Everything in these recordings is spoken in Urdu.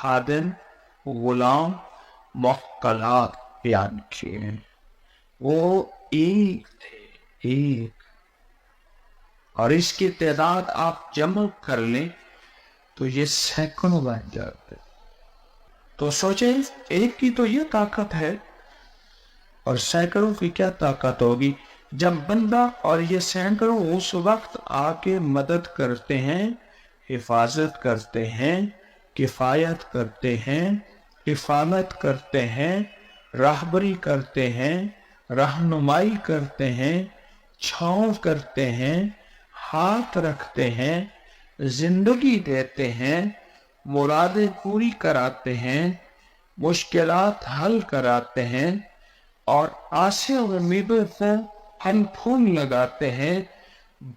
خادم غلام موکلات بیان کیے ہیں. وہ ایک تھے، ایک، اور اس کی تعداد آپ جمع کر لیں تو یہ سینکڑوں بن جاتے. تو سوچیں ایک کی تو یہ طاقت ہے اور سینکڑوں کی کیا طاقت ہوگی جب بندہ اور یہ سینکڑوں اس وقت آ کے مدد کرتے ہیں، حفاظت کرتے ہیں، کفایت کرتے ہیں، حفاظت کرتے ہیں، راہبری کرتے ہیں، رہنمائی کرتے ہیں، چھاؤں کرتے ہیں، ہاتھ رکھتے ہیں، زندگی دیتے ہیں، مرادیں پوری کراتے ہیں، مشکلات حل کراتے ہیں، اور آسے اور امیدوں سے ہم پھول لگاتے ہیں،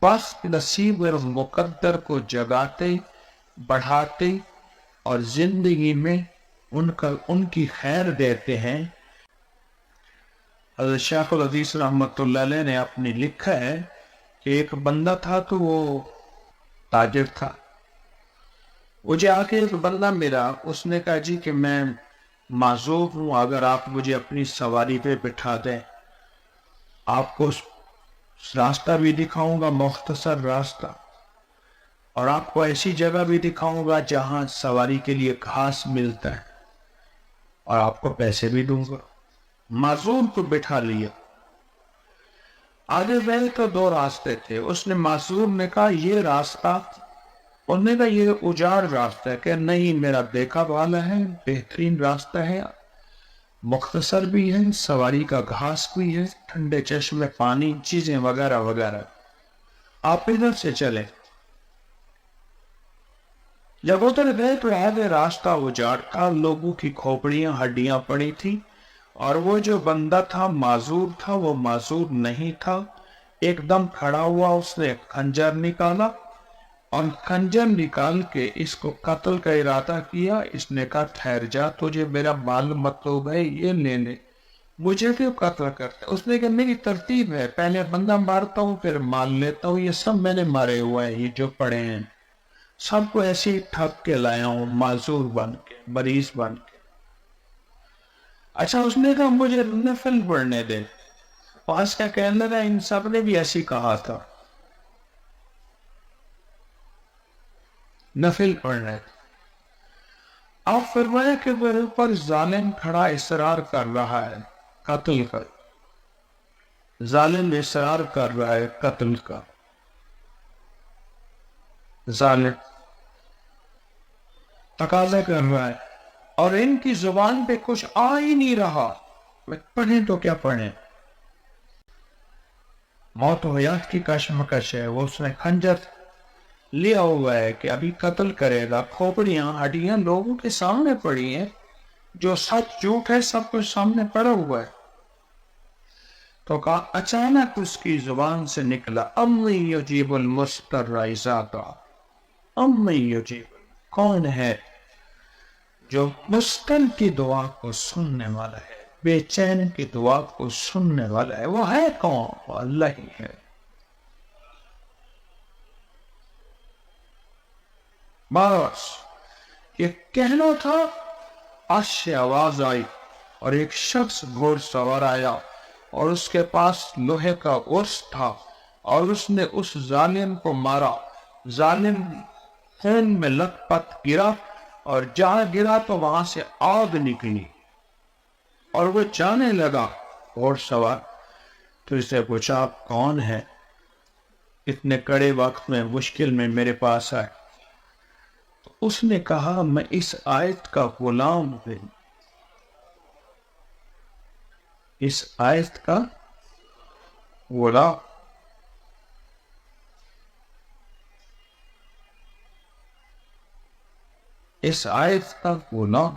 بخت نصیب اور مقدر کو جگاتے، بڑھاتے اور زندگی میں ان کی خیر دیتے ہیں. حضرت شیخ الحدیث رحمۃ اللہ علیہ نے اپنی لکھا ہے کہ ایک بندہ تھا تو وہ تاجر تھا. مجھے آ کے ایک بندہ ملا، اس نے کہا جی کہ میں معذور ہوں، اگر آپ مجھے اپنی سواری پہ بٹھا دیں، آپ کو راستہ بھی دکھاؤں گا، مختصر راستہ، اور آپ کو ایسی جگہ بھی دکھاؤں گا جہاں سواری کے لیے گھاس ملتا ہے، اور آپ کو پیسے بھی دوں گا. معذور کو بٹھا لیا. آگے گئے تو دو راستے تھے. اس نے معذور نے کہا یہ راستہ، انہوں نے کہا یہ اجاڑ راستہ ہے. کہ نہیں، میرا دیکھا والا ہے، بہترین راستہ ہے، مختصر بھی ہے، سواری کا گھاس بھی ہے، ٹھنڈے چشمے پانی، چیزیں وغیرہ وغیرہ، آپ ادھر سے چلیں. جب ادھر گئے تو آگے راستہ اجاڑ تھا، لوگوں کی کھوپڑیاں ہڈیاں پڑی تھی، اور وہ جو بندہ تھا معذور تھا، وہ معذور نہیں تھا. ایک دم کھڑا ہوا، اس نے خنجر نکالا، اور خنجر نکال کے اس کو قتل کا ارادہ کیا. اس نے کہا ٹھہر جا، تجھے میرا مال مطلوب ہے، یہ لے لے، مجھے کیوں قتل کرتا؟ اس نے کہا میری ترتیب ہے، پہلے بندہ مارتا ہوں پھر مال لیتا ہوں. یہ سب میں نے مارے ہوئے ہیں، یہ جو پڑے ہیں سب کو ایسے ہی ٹھپ کے لایا ہوں، معذور بن کے، مریض بن کے. اچھا، اس نے کہا مجھے نفل پڑھنے دے. پاس کا کہنے لگا ان سب نے بھی ایسی کہا تھا، نفل پڑھنے. آپ فرمایا کہ میرے پر ظالم کھڑا اصرار کر رہا ہے قتل کر، ظالم اصرار کر رہا ہے قتل کا، ظالم تقاضا کر رہا ہے، اور ان کی زبان پہ کچھ آ ہی نہیں رہا. پڑھیں تو کیا پڑھیں؟ موت و حیات کی کشمکش ہے. وہ اس نے خنجر لیا ہوا ہے کہ ابھی قتل کرے گا. کھوپڑیاں ہڈیاں لوگوں کے سامنے پڑی ہیں، جو سچ جھوٹ ہے سب کچھ سامنے پڑا ہوا ہے. تو کہا اچانک اس کی زبان سے نکلا امی یجیب المضطر اذا دعا. امی یجیب، کون ہے جو مضطر کی دعا کو سننے والا ہے، بے چین کی دعا کو سننے والا ہے؟ وہ ہے کون؟ وہ اللہ ہی ہے. بس یہ کہنا تھا، عرش سے آواز آئی اور ایک شخص گھوڑ سوار آیا، اور اس کے پاس لوہے کا عرص تھا، اور اس نے اس ظالم کو مارا. ظالم خون میں لت پت گرا، اور جہاں گرا تو وہاں سے آگ نکلی، اور وہ جانے لگا گھوڑ سوار. تو اسے پوچھا آپ کون ہے، اتنے کڑے وقت میں مشکل میں میرے پاس آئے؟ تو اس نے کہا میں اس آیت کا غلام ہوں، اس آیت کا غلام. اس آیت کا غلام.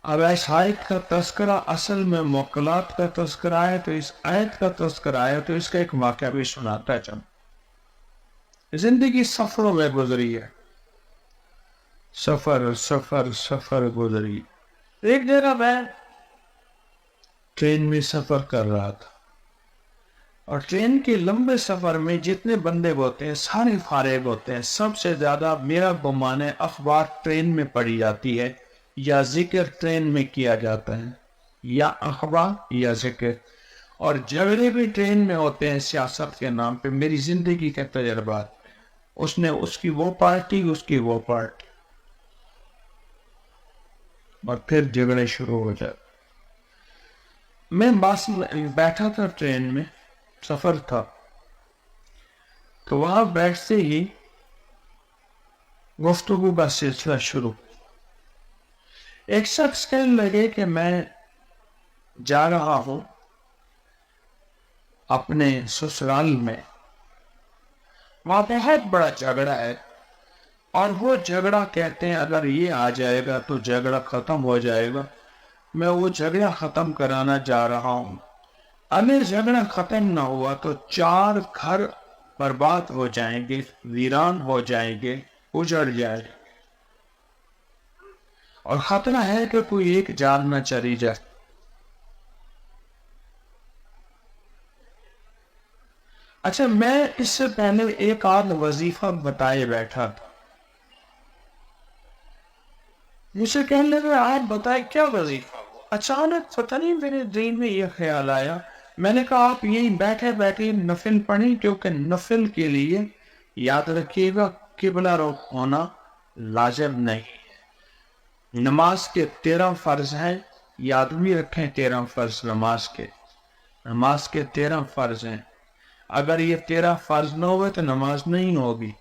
اب اس آیت کا تذکرہ اصل میں موکلات کا تذکرہ ہے، تو اس آیت کا تذکرہ ہے، تو اس کا ایک واقعہ بھی سناتا ہے. زندگی سفروں میں گزری ہے، سفر سفر سفر گزری. ایک جگہ میں ٹرین میں سفر کر رہا تھا، اور ٹرین کے لمبے سفر میں جتنے بندے ہوتے ہیں سارے فارغ ہوتے ہیں. سب سے زیادہ میرا گمان ہے اخبار ٹرین میں پڑھی جاتی ہے یا ذکر ٹرین میں کیا جاتا ہے, یا اخبار یا ذکر. اور جھگڑے بھی ٹرین میں ہوتے ہیں سیاست کے نام پہ. میری زندگی کے تجربات, اس نے اس کی وہ پارٹی, اس کی وہ پارٹی, اور پھر جھگڑے شروع ہو جاتے. میں بس بیٹھا تھا ٹرین میں, سفر تھا, تو وہاں بیٹھتے ہی گفتگو کا سلسلہ شروع. ایک شخص کہنے لگے کہ میں جا رہا ہوں اپنے سسرال میں, وہاں بہت بڑا جھگڑا ہے, اور وہ جھگڑا کہتے ہیں اگر یہ آ جائے گا تو جھگڑا ختم ہو جائے گا. میں وہ جھگڑا ختم کرانا جا رہا ہوں. اگر جھگڑا ختم نہ ہوا تو 4 گھر برباد ہو جائیں گے, ویران ہو جائیں گے, اجڑ جائے, اور خطرہ ہے کہ کوئی ایک جان نہ چلی جائے. اچھا, میں اس سے پہلے ایک آدھ وظیفہ بتائے بیٹھا تھا. مجھے کہنے لگا آپ بتائے کیا وظیفہ. اچانک پتہ نہیں میرے ذہن میں یہ خیال آیا. میں نے کہا آپ یہیں بیٹھے بیٹھے نفل پڑھیں, کیونکہ نفل کے لیے یاد رکھیے گا قبلہ رخ ہونا لازم نہیں. نماز کے 13 فرض ہیں, یاد بھی رکھیں 13 فرض نماز کے 13 فرض ہیں. اگر یہ 13 فرض نہ ہوئے تو نماز نہیں ہوگی.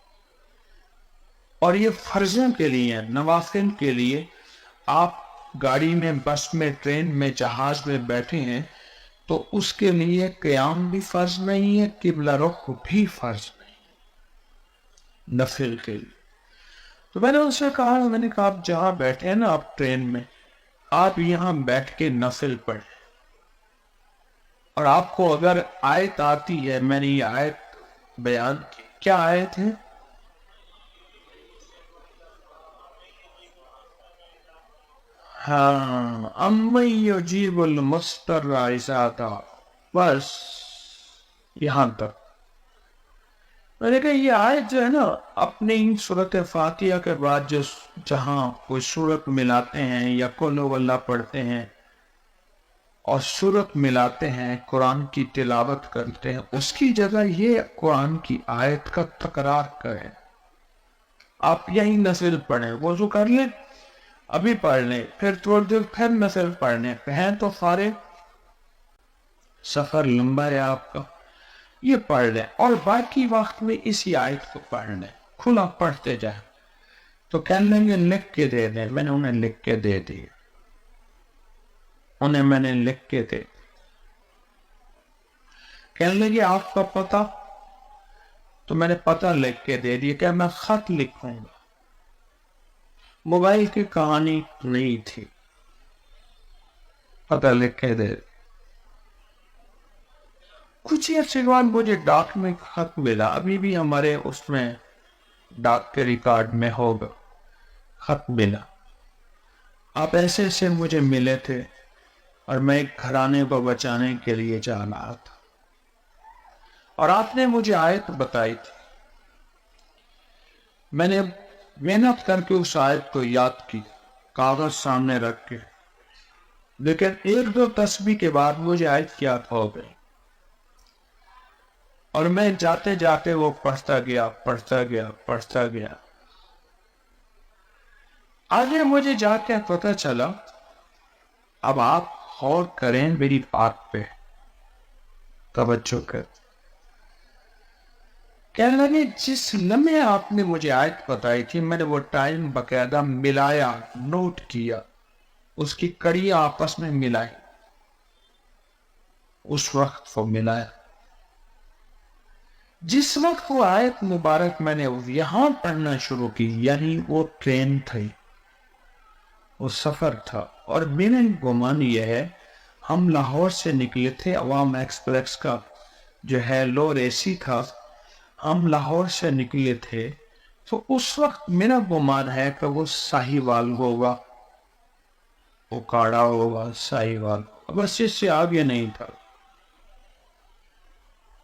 اور یہ فرضوں کے لیے, نوافل کے لیے. آپ گاڑی میں, بس میں, ٹرین میں, جہاز میں بیٹھے ہیں تو اس کے لیے قیام بھی فرض نہیں ہے, قبلہ رخ بھی فرض نہیں, نفل کے لیے. تو میں نے ان سے کہا, آپ جہاں بیٹھے ہیں نا, آپ ٹرین میں, آپ یہاں بیٹھ کے نفل پڑھیں. اور آپ کو اگر آیت آتی ہے, میں نے یہ آیت بیان کی. کیا آیت ہے؟ ہاں, امن یجیب المضطر اذا دعا, بس یہاں تک. میں نے کہا یہ آیت جو ہے نا, اپنی سورت فاتحہ کے بعد جہاں کوئی سورت ملاتے ہیں یا قل هو اللہ پڑھتے ہیں اور سورت ملاتے ہیں, قرآن کی تلاوت کرتے ہیں, اس کی جگہ یہ قرآن کی آیت کا تکرار کریں. آپ یہی نفل پڑھیں, وضو کر لیں, ابھی پڑھ لیں, پھر تھوڑی دیر پھر نفل پڑھ لیں, ہیں تو فارغ, سفر لمبا ہے آپ کا, یہ پڑھ لیں, اور باقی وقت میں اسی آیت کو پڑھ لیں, کھلا پڑھتے جائیں. تو کہنے لیں گے لکھ کے دے دیں. میں نے انہیں لکھ کے دے دی, میں نے لکھ کے دے. کہنے لگے آپ کا پتہ, تو میں نے پتہ لکھ کے دے دیا. کہ میں خط لکھوں گا. موبائل کی کہانی نہیں تھی, پتہ لکھ کے دے. کچھ ہی عرصے بعد مجھے ڈاک میں خط ملا, ابھی بھی ہمارے اس میں ڈاک کے ریکارڈ میں ہوگا, خط ملا. آپ ایسے ایسے مجھے ملے تھے, اور میں ایک گھرانے کو بچانے کے لیے جا رہا تھا, اور آپ نے مجھے آیت بتائی تھی. میں نے محنت کر کے اس آیت کو یاد کی, کاغذ سامنے رکھ کے, لیکن 1-2 تسبیح کے بعد مجھے آیت یاد ہو گئی, اور میں جاتے جاتے وہ پڑھتا گیا. آگے مجھے جا کے پتہ چلا, اب آپ غور کریں میری بات پہ, توجہ کر. کہنے لگے جس لمحے آپ نے مجھے آیت بتائی تھی, میں نے وہ ٹائم باقاعدہ ملایا, نوٹ کیا, اس کی کڑیاں آپس میں ملائی, اس وقت وہ ملایا. جس وقت وہ آیت مبارک میں نے یہاں پڑھنا شروع کی, یعنی وہ ٹرین تھی, وہ سفر تھا. اور میرا گمان یہ ہے, ہم لاہور سے نکلے تھے, عوام ایکسپریس کا جو ہے لور اے سی تھا, ہم لاہور سے نکلے تھے. تو اس وقت میرا گمان ہے کہ وہ ساہیوال ہوگا, اوکاڑا ہوگا, ساہیوال, بس اس سے آگے نہیں تھا.